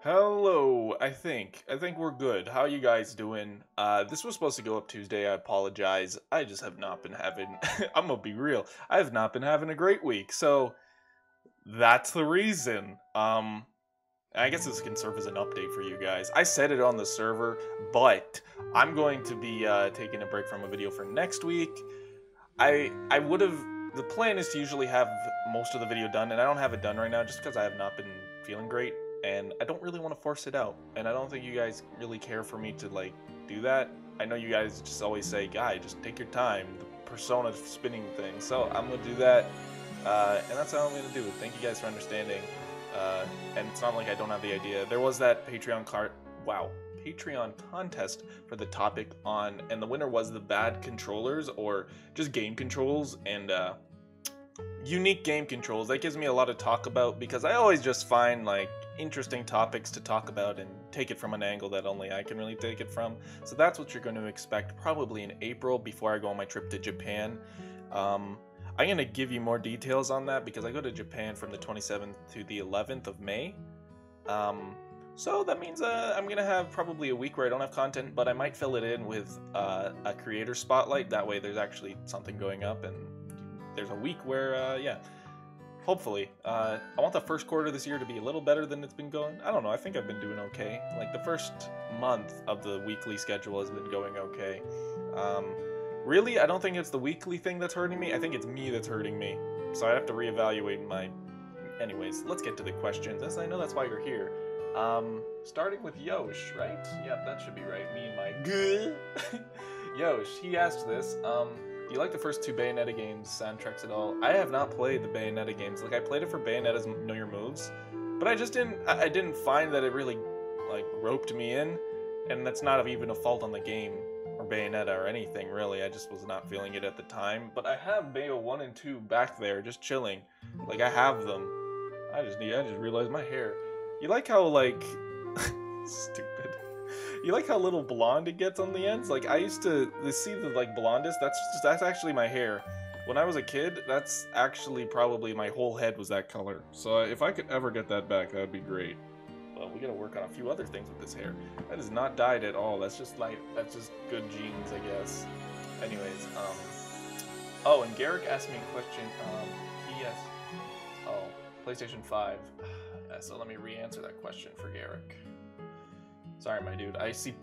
Hello, I think we're good. How you guys doing? This was supposed to go up Tuesday. I apologize. I just have not been having I'm gonna be real. I have not been having a great week. So that's the reason. I guess this can serve as an update for you guys. I said it on the server, but I'm going to be taking a break from a video for next week. I would have the plan is to usually have most of the video done, and I don't have it done right now just because I have not been feeling great, and I don't really want to force it out, and I don't think you guys really care for me to like do that. I know you guys just always say, "Guy, just take your time." The persona spinning thing, so I'm gonna do that, and that's how I'm gonna do it. Thank you guys for understanding. And it's not like I don't have the idea. There was that Patreon contest for the topic on, and the winner was the bad controllers or just game controls and unique game controls. That gives me a lot to talk about because I always just find like interesting topics to talk about and take it from an angle that only I can really take it from. So that's what you're going to expect probably in April before I go on my trip to Japan. I'm going to give you more details on that because I go to Japan from the 27th to the 11th of May. So that means I'm going to have probably a week where I don't have content, but I might fill it in with a creator spotlight. That way there's actually something going up and there's a week where, yeah, hopefully. I want the first quarter of this year to be a little better than it's been going. I don't know, I think I've been doing okay. Like the first month of the weekly schedule has been going okay. Really, I don't think it's the weekly thing that's hurting me. I think it's me that's hurting me. So I have to reevaluate my... Anyways, let's get to the questions. As I know that's why you're here. Starting with Yosh, right? Yep, that should be right. Me and my... Yosh, he asked this. Do you like the first two Bayonetta games soundtracks at all? I have not played the Bayonetta games. Like, I played it for Bayonetta's Know Your Moves. But I just didn't... I didn't find that it really, like, roped me in. And that's not even a fault on the game. Or Bayonetta or anything really, I just was not feeling it at the time. But I have Bayo 1 and 2 back there, just chilling. Like, I have them. I just realized my hair. You like how, like... Stupid. You like how little blonde it gets on the ends? Like, I used to see the, like, blondest, that's actually my hair. When I was a kid, that's actually probably my whole head was that color. So if I could ever get that back, that would be great. Well, we gotta work on a few other things with this hair. That is not dyed at all. That's just like, that's just good genes, I guess. Anyways, oh, and Garrick asked me a question, PS, oh, PlayStation 5. Yeah, so let me re-answer that question for Garrick. Sorry, my dude. I see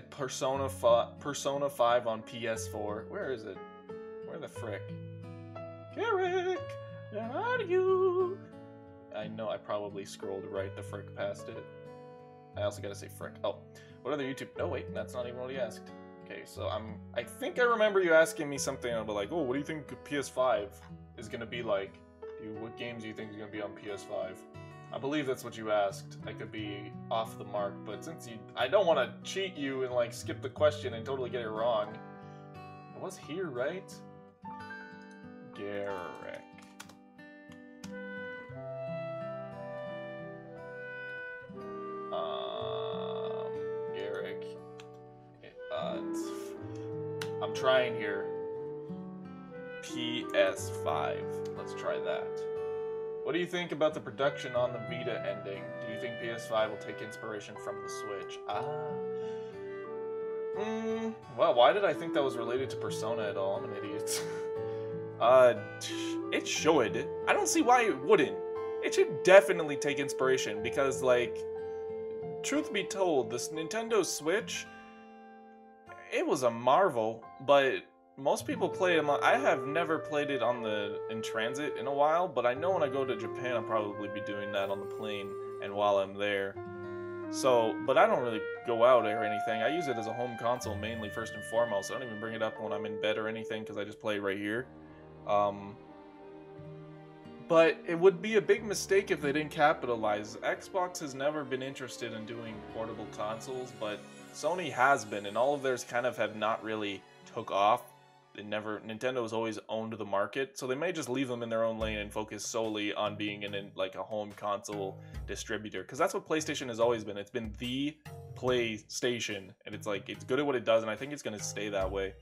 Persona 5 on PS4. Where is it? Where the frick? Garrick, where are you? I know I probably scrolled right the frick past it. I also gotta say frick. Oh, what other YouTube? No, wait, that's not even what he asked. Okay, so I think I remember you asking me something about like, oh, what do you think PS5 is gonna be like? What games do you think is gonna be on PS5? I believe that's what you asked. I could be off the mark, but since I don't want to cheat you and like skip the question and totally get it wrong. It was here, right? Garrick. Garrick. I'm trying here. PS5. Let's try that. What do you think about the production on the Vita ending? Do you think PS5 will take inspiration from the Switch? Well, why did I think that was related to Persona at all? I'm an idiot. It should. I don't see why it wouldn't. It should definitely take inspiration because, like, truth be told, this Nintendo Switch, it was a marvel, but most people play it. I have never played it in transit in a while, but I know when I go to Japan, I'll probably be doing that on the plane and while I'm there. So, but I don't really go out or anything. I use it as a home console mainly, first and foremost. I don't even bring it up when I'm in bed or anything because I just play right here. But it would be a big mistake if they didn't capitalize. Xbox has never been interested in doing portable consoles, but Sony has been, and all of theirs kind of have not really took off. Nintendo has always owned the market, so they may just leave them in their own lane and focus solely on being in like a home console distributor, because that's what PlayStation has always been. It's been the PlayStation, and it's like, it's good at what it does, and I think it's going to stay that way.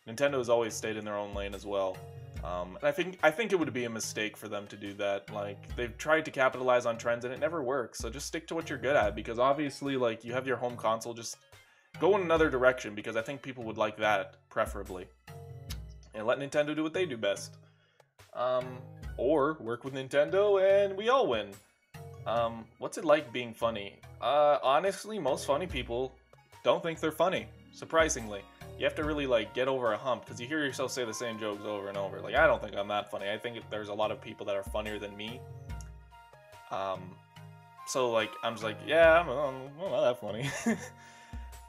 Nintendo has always stayed in their own lane as well. And I think it would be a mistake for them to do that. Like, they've tried to capitalize on trends and it never works. So just stick to what you're good at, because obviously, like, you have your home console, just go in another direction, because I think people would like that preferably. And let Nintendo do what they do best. Or work with Nintendo and we all win. What's it like being funny? Honestly, most funny people don't think they're funny, surprisingly. You have to really, like, get over a hump, because you hear yourself say the same jokes over and over. Like, I don't think I'm that funny. I think there's a lot of people that are funnier than me. So, like, I'm just like, yeah, I'm not that funny.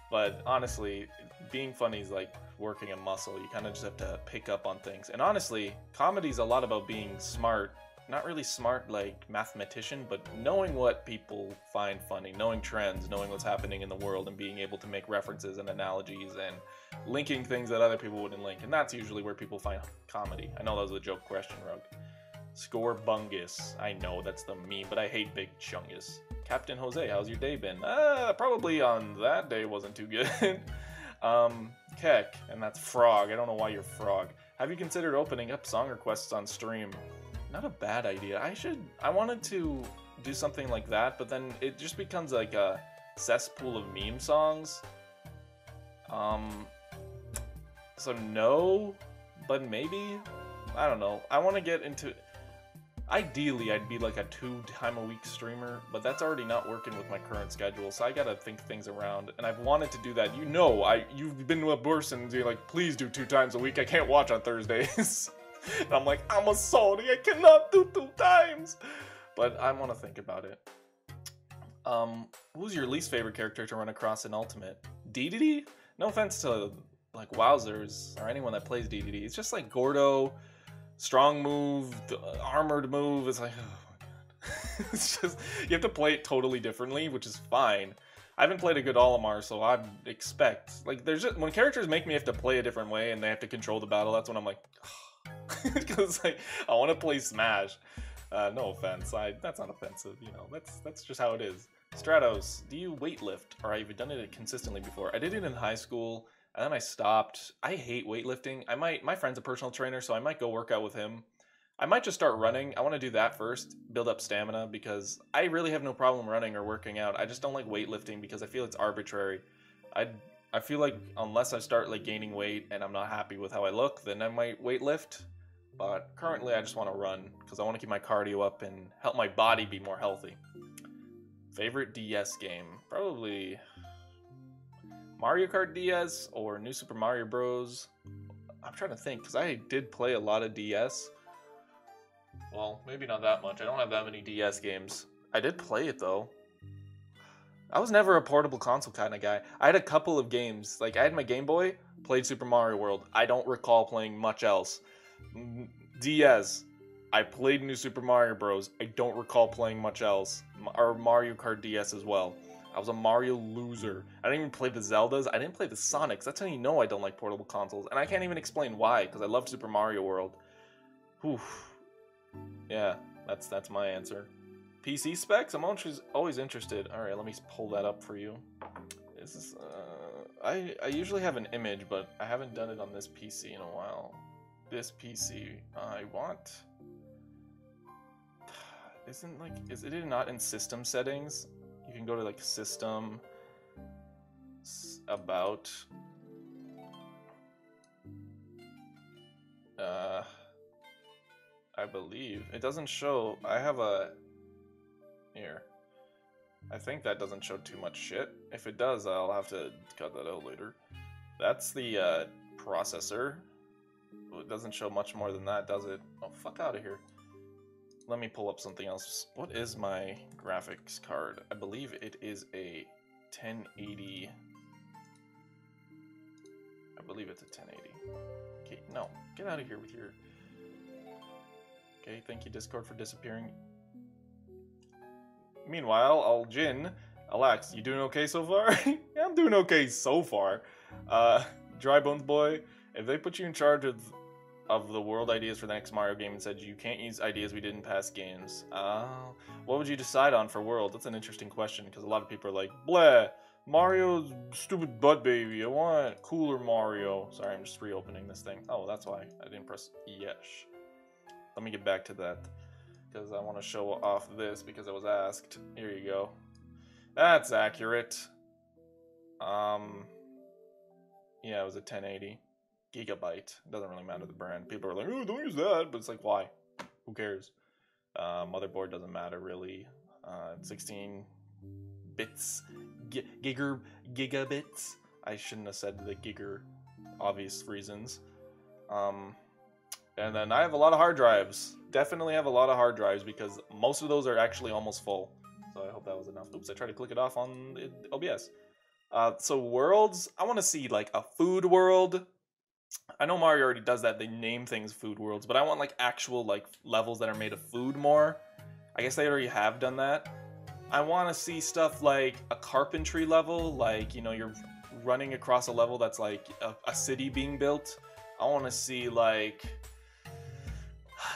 But honestly, being funny is like working a muscle. You kind of just have to pick up on things. And honestly, comedy's a lot about being smart. Not really smart like mathematician, but knowing what people find funny, knowing trends, knowing what's happening in the world, and being able to make references and analogies and linking things that other people wouldn't link. And that's usually where people find comedy. I know that was a joke question, Rug. Score Bungus. I know that's the meme, but I hate Big Chungus. Captain Jose, how's your day been? Probably on that day wasn't too good. Keck, and that's Frog. I don't know why you're Frog. Have you considered opening up song requests on stream? Not a bad idea. I wanted to do something like that, but then it just becomes like a cesspool of meme songs. So no, but maybe? I don't know. I want to get into... Ideally, I'd be like a 2-time-a-week streamer, but that's already not working with my current schedule, so I gotta think things around, and I've wanted to do that. You know, you've been with Burson, and you're like, please do 2 times a week, I can't watch on Thursdays. And I'm like, I'm a Sony, I cannot do 2 times! But I want to think about it. Who's your least favorite character to run across in Ultimate? DDD? No offense to, like, wowzers, or anyone that plays DDD. It's just like Gordo... Strong move, armored move, it's like, oh my god. It's just, you have to play it totally differently, which is fine. I haven't played a good Olimar, so I'd expect, like, there's just, when characters make me have to play a different way and they have to control the battle, that's when I'm like, because, like, I want to play Smash. No offense, that's not offensive, you know, that's just how it is. Stratos, do you weightlift, or have you done it consistently before? I did it in high school. And then I stopped. I hate weightlifting. My friend's a personal trainer, so I might go work out with him. I might just start running. I want to do that first, build up stamina, because I really have no problem running or working out. I just don't like weightlifting because I feel it's arbitrary. I feel like unless I start like gaining weight and I'm not happy with how I look, then I might weightlift. But currently I just want to run because I want to keep my cardio up and help my body be more healthy. Favorite DS game? Probably Mario Kart DS or New Super Mario Bros. I'm trying to think, because I did play a lot of DS. Well, maybe not that much. I don't have that many DS games. I did play it, though. I was never a portable console kind of guy. I had a couple of games. Like, I had my Game Boy, played Super Mario World. I don't recall playing much else. DS, I played New Super Mario Bros. I don't recall playing much else. Or Mario Kart DS as well. I was a Mario loser. I didn't even play the Zeldas. I didn't play the Sonics. That's how you know I don't like portable consoles. And I can't even explain why, because I love Super Mario World. Whew. Yeah, that's my answer. PC specs? I'm always interested. Alright, let me pull that up for you. This is, I usually have an image, but I haven't done it on this PC in a while. This PC, I want... Is it not in system settings? You can go to like system, about, I believe. It doesn't show, I have a, here. I think that doesn't show too much shit. If it does, I'll have to cut that out later. That's the processor. It doesn't show much more than that, does it? Oh, fuck out of here. Let me pull up something else. What is my graphics card? I believe it is a 1080. I believe it's a 1080. Okay, no. Get out of here with your... Okay, thank you, Discord, for disappearing. Meanwhile, Alax, you doing okay so far? Yeah, I'm doing okay so far. Dry Bones Boy, if they put you in charge of the world ideas for the next Mario game and said you can't use ideas we did in past games, what would you decide on for world? That's an interesting question, because a lot of people are like, bleh, Mario's stupid butt baby. I want cooler Mario. Sorry, I'm just reopening this thing. Oh, that's why I didn't press yes. Let me get back to that because I want to show off this because I was asked. Here you go. That's accurate. Yeah, it was a 1080 gigabyte. Doesn't really matter the brand. People are like, oh, don't use that, but it's like, why? Who cares? Motherboard doesn't matter really. 16 bits, gigabits. I shouldn't have said the giger, obvious reasons. And then I have a lot of hard drives. Definitely have a lot of hard drives because most of those are actually almost full. So I hope that was enough. Oops, I tried to click it off on OBS. So worlds, I want to see like a food world. I know Mario already does that. They name things food worlds, but I want like actual like levels that are made of food more. I guess they already have done that. I want to see stuff like a carpentry level, like, you know, you're running across a level that's like a city being built. I want to see like,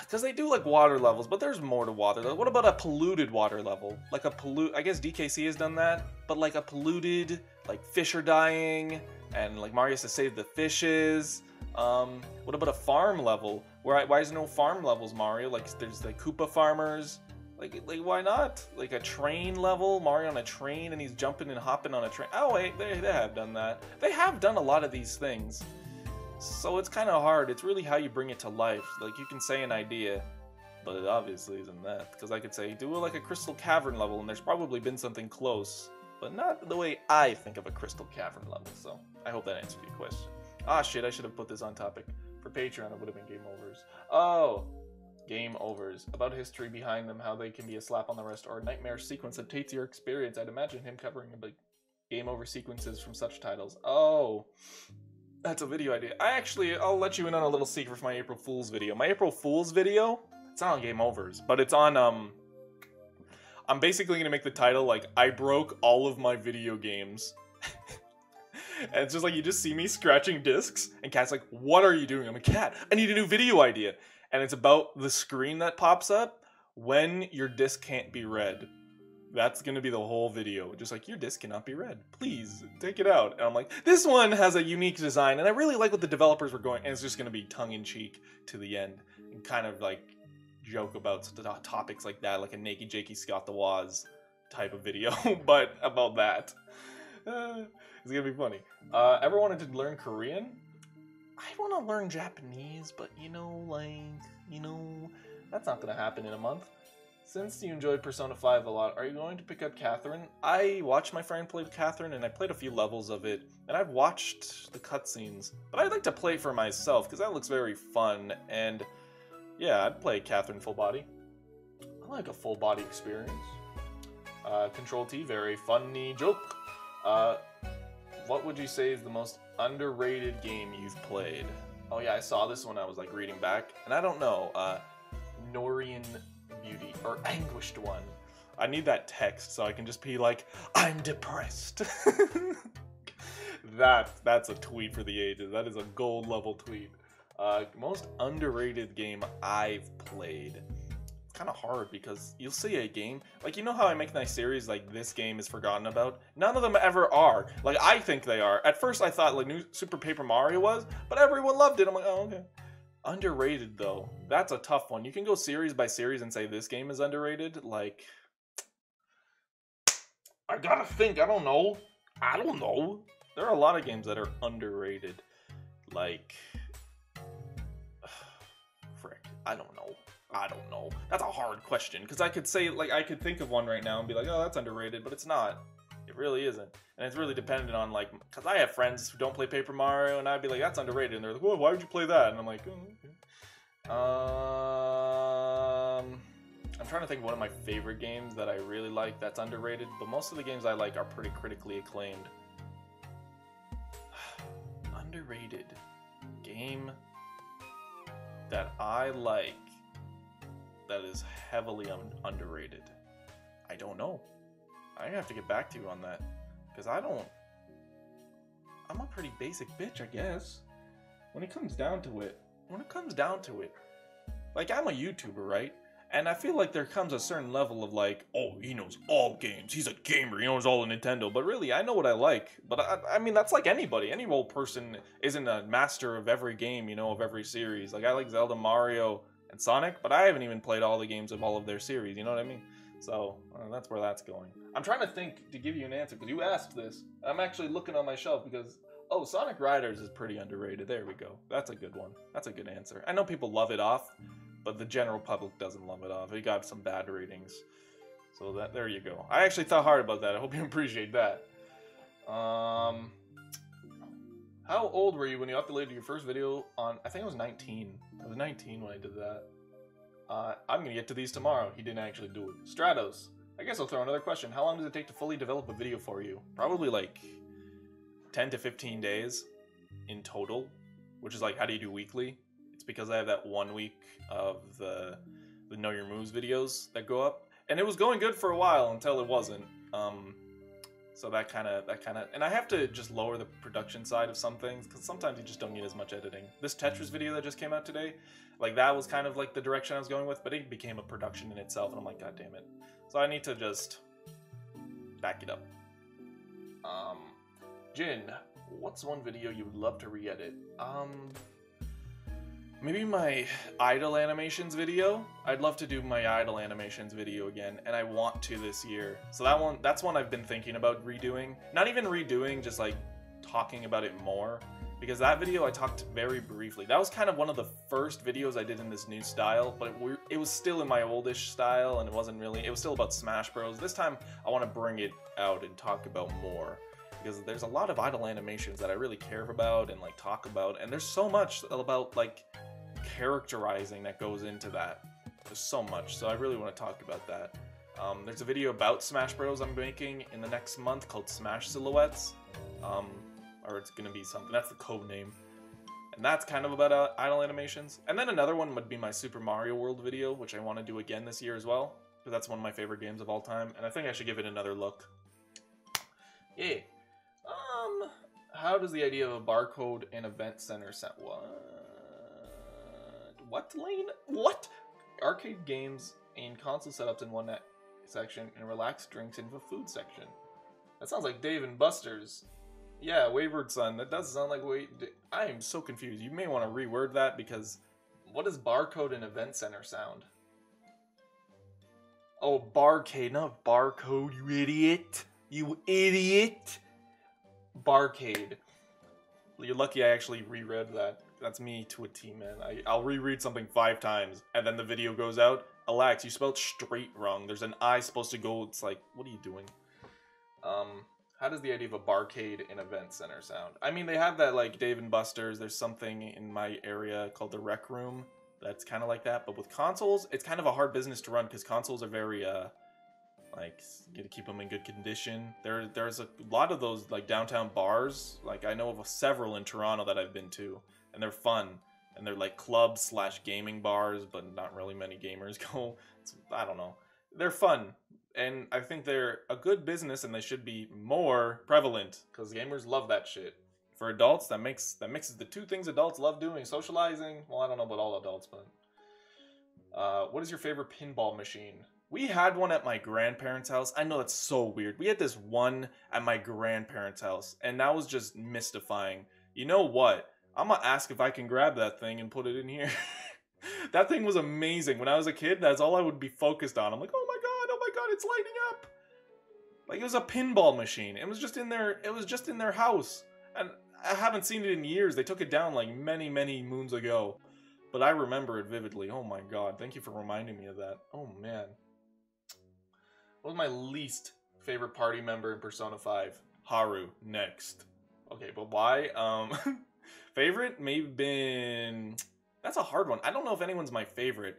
because they do like water levels, but there's more to water. What about a polluted water level? Like I guess DKC has done that, but like a polluted, like fish are dying, and like Mario has to save the fishes. What about a farm level? Why is there no farm levels, Mario? Like there's like Koopa farmers. Like why not? Like a train level, Mario on a train and he's jumping and hopping on a train. Oh wait, they have done that. They have done a lot of these things. So it's kind of hard. It's really how you bring it to life. Like you can say an idea, but it obviously isn't that. Because I could say, do like a Crystal Cavern level, and there's probably been something close, but not the way I think of a Crystal Cavern level. So I hope that answered your question. Ah shit, I should have put this on topic. For Patreon, it would have been game overs. Oh, game overs. About history behind them, how they can be a slap on the wrist or a nightmare sequence that takes your experience. I'd imagine him covering a big game over sequences from such titles. Oh. That's a video idea. I'll let you in on a little secret for my April Fool's video. My April Fool's video, it's not on Game Overs, but it's on, I'm basically gonna make the title, like, I broke all of my video games. And it's just like, you just see me scratching discs, and Cat's like, what are you doing? I'm a cat. I need a new video idea. And it's about the screen that pops up when your disc can't be read. That's gonna be the whole video. Just like, your disc cannot be read. Please, take it out. And I'm like, this one has a unique design, and I really like what the developers were going, and it's just gonna be tongue-in-cheek to the end. And kind of like, joke about topics like that, like a Naked Jakey Scott the Woz type of video, but about that. It's gonna be funny. Ever wanted to learn Korean? I wanna learn Japanese, but that's not gonna happen in a month. Since you enjoyed Persona 5 a lot, are you going to pick up Catherine? I watched my friend play Catherine, and I played a few levels of it, and I've watched the cutscenes. But I'd like to play for myself, because that looks very fun, and yeah, I'd play Catherine full body. I like a full body experience. Control T, very funny joke. What would you say is the most underrated game you've played? Oh yeah, I saw this when I was like reading back, and I don't know, Norian Beauty, or Anguished One. I need that text so I can just be like, I'm depressed. That's a tweet for the ages. That is a gold level tweet. Most underrated game I've played. It's kind of hard because you'll see a game, like, you know how I make nice series like this game is forgotten about? None of them ever are. Like, I think they are. At first I thought like New Super Paper Mario was, but everyone loved it. I'm like, oh, okay. Underrated, though. That's a tough one. You can go series by series and say this game is underrated. Like, I gotta think. I don't know. There are a lot of games that are underrated. Like, frick. I don't know. That's a hard question. Because I could say, like, I could think of one right now and be like, oh, that's underrated. But it's not. It really isn't. And it's really dependent on, like, because I have friends who don't play Paper Mario, and I'd be like, that's underrated. And they're like, well, why would you play that? And I'm like, oh, okay. I'm trying to think of one of my favorite games that I really like that's underrated, but most of the games I like are pretty critically acclaimed. Underrated game that I like that is heavily underrated. I don't know. I have to get back to you on that. Because I'm a pretty basic bitch, I guess. When it comes down to it. Like, I'm a YouTuber, right? And I feel like there comes a certain level of like, oh, he knows all games. He's a gamer. He knows all of Nintendo. But really, I know what I like. But I mean, that's like anybody. Any old person isn't a master of every game, you know, of every series. Like, I like Zelda, Mario, and Sonic, but I haven't even played all the games of all of their series. You know what I mean? So, that's where that's going. I'm trying to think to give you an answer, because you asked this. I'm actually looking on my shelf because, oh, Sonic Riders is pretty underrated. There we go. That's a good one. That's a good answer. I know people love it off, but the general public doesn't love it off. It got some bad ratings. So there you go. I actually thought hard about that. I hope you appreciate that. How old were you when you uploaded your first video on, I think I was 19. I was 19 when I did that. I'm gonna get to these tomorrow. He didn't actually do it. Stratos. I guess I'll throw another question. How long does it take to fully develop a video for you? Probably like 10 to 15 days in total, which is like, how do you do weekly? It's because I have that 1 week of the Know Your Moves videos that go up, and it was going good for a while until it wasn't. So that kind of, and I have to just lower the production side of some things, because sometimes you just don't need as much editing. This Tetris video that just came out today, like that was kind of like the direction I was going with, but it became a production in itself, and I'm like, god damn it. So I need to just back it up. Jin, what's one video you would love to re-edit? Maybe my idle animations video. I'd love to do my idle animations video again, and I want to this year. So that's one I've been thinking about redoing. Not even redoing, just like talking about it more. Because that video I talked very briefly. That was kind of one of the first videos I did in this new style, but it was still in my oldish style, and it was still about Smash Bros. This time I want to bring it out and talk about more. Because there's a lot of idle animations that I really care about and like talk about, and there's so much about like characterizing that goes into that. There's so much, so I really want to talk about that. There's a video about Smash Bros. I'm making in the next month called Smash Silhouettes, or it's gonna be something, that's the code name, and that's kind of about idle animations. And then another one would be my Super Mario World video, which I want to do again this year as well, because that's one of my favorite games of all time, and I think I should give it another look. Yeah. How does the idea of a barcode and event center sound? What lane? What? Arcade games and console setups in one section, and relaxed drinks in the food section. That sounds like Dave and Buster's. Yeah, Wayward Son. That does sound like I am so confused. You may want to reword that, because what does barcode and event center sound? Oh, barcade, not barcode, you idiot. You idiot. Barcade. You're lucky I actually reread that. That's me to a T, man. I'll reread something 5 times, and then the video goes out. Alax, you spelled straight wrong. There's an I supposed to go. It's like, what are you doing? How does the idea of a barcade and event center sound? I mean, they have that like Dave and Buster's. There's something in my area called the Rec Room that's kind of like that. But with consoles, it's kind of a hard business to run, because consoles are very like, you gotta keep them in good condition. There's a lot of those like downtown bars. Like, I know of several in Toronto that I've been to, and they're fun, and they're like clubs / gaming bars, but not really many gamers go. I don't know. They're fun, and I think they're a good business, and they should be more prevalent, because gamers love that shit. For adults, that mixes the two things adults love doing: socializing. Well, I don't know about all adults, but what is your favorite pinball machine? We had one at my grandparents' house. I know that's so weird. We had this one at my grandparents' house, and that was just mystifying. You know what? I'm gonna ask if I can grab that thing and put it in here. That thing was amazing. When I was a kid, that's all I would be focused on. I'm like, oh my god, it's lighting up. Like, it was a pinball machine. It was just in their house. And I haven't seen it in years. They took it down like many, many moons ago. But I remember it vividly. Oh my god, thank you for reminding me of that. Oh man. What was my least favorite party member in Persona 5? Haru. Next. Okay, but why? Favorite? Maybe been... That's a hard one. I don't know if anyone's my favorite.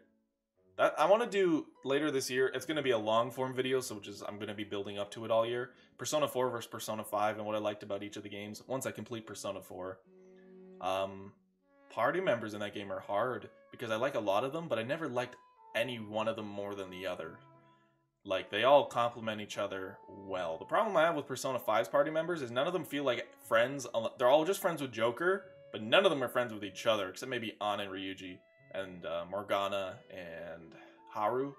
That I want to do later this year. It's going to be a long form video, so I'm going to be building up to it all year. Persona 4 versus Persona 5 and what I liked about each of the games once I complete Persona 4. Party members in that game are hard because I like a lot of them, but I never liked any one of them more than the other. Like, they all complement each other well. The problem I have with Persona 5's party members is none of them feel like friends. They're all just friends with Joker, but none of them are friends with each other, except maybe Ann and Ryuji, and Morgana, and Haru.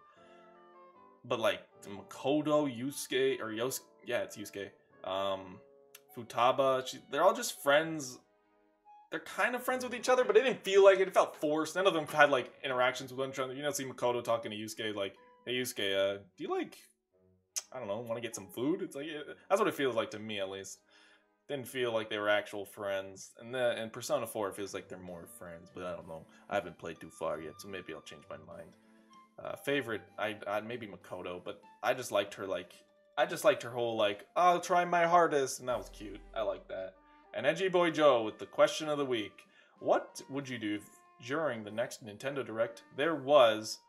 But like Makoto, Yusuke, or yeah, it's Yusuke. Futaba, they're all just friends. They're kind of friends with each other, but it didn't feel like it. It felt forced. None of them had like interactions with each other. You know, see Makoto talking to Yusuke like, "Hey Yusuke, do you like, I don't know, want to get some food?" It's like that's what it feels like to me, at least. Didn't feel like they were actual friends. And then in Persona 4, it feels like they're more friends, but I don't know. I haven't played too far yet, so maybe I'll change my mind. Favorite, I'd maybe Makoto, but I just liked her whole like, I'll try my hardest, and that was cute. I like that. And Edgy Boy Joe with the question of the week: what would you do if during the next Nintendo Direct there was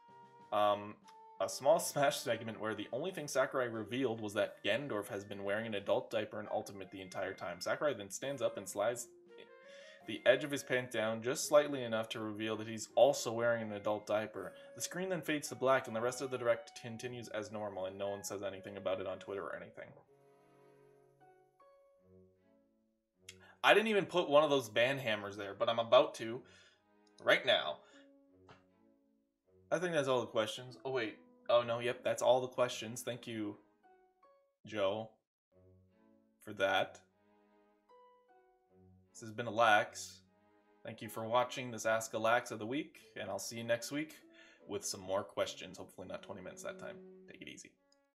a small Smash segment where the only thing Sakurai revealed was that Ganondorf has been wearing an adult diaper in Ultimate the entire time? Sakurai then stands up and slides the edge of his pants down just slightly enough to reveal that he's also wearing an adult diaper. The screen then fades to black and the rest of the Direct continues as normal, and no one says anything about it on Twitter or anything. I didn't even put one of those band hammers there, but I'm about to right now. I think that's all the questions. Oh wait. Oh no, yep, that's all the questions. Thank you, Joe, for that. This has been Alax. Thank you for watching this Ask Alax of the week, and I'll see you next week with some more questions. Hopefully not 20 minutes that time. Take it easy.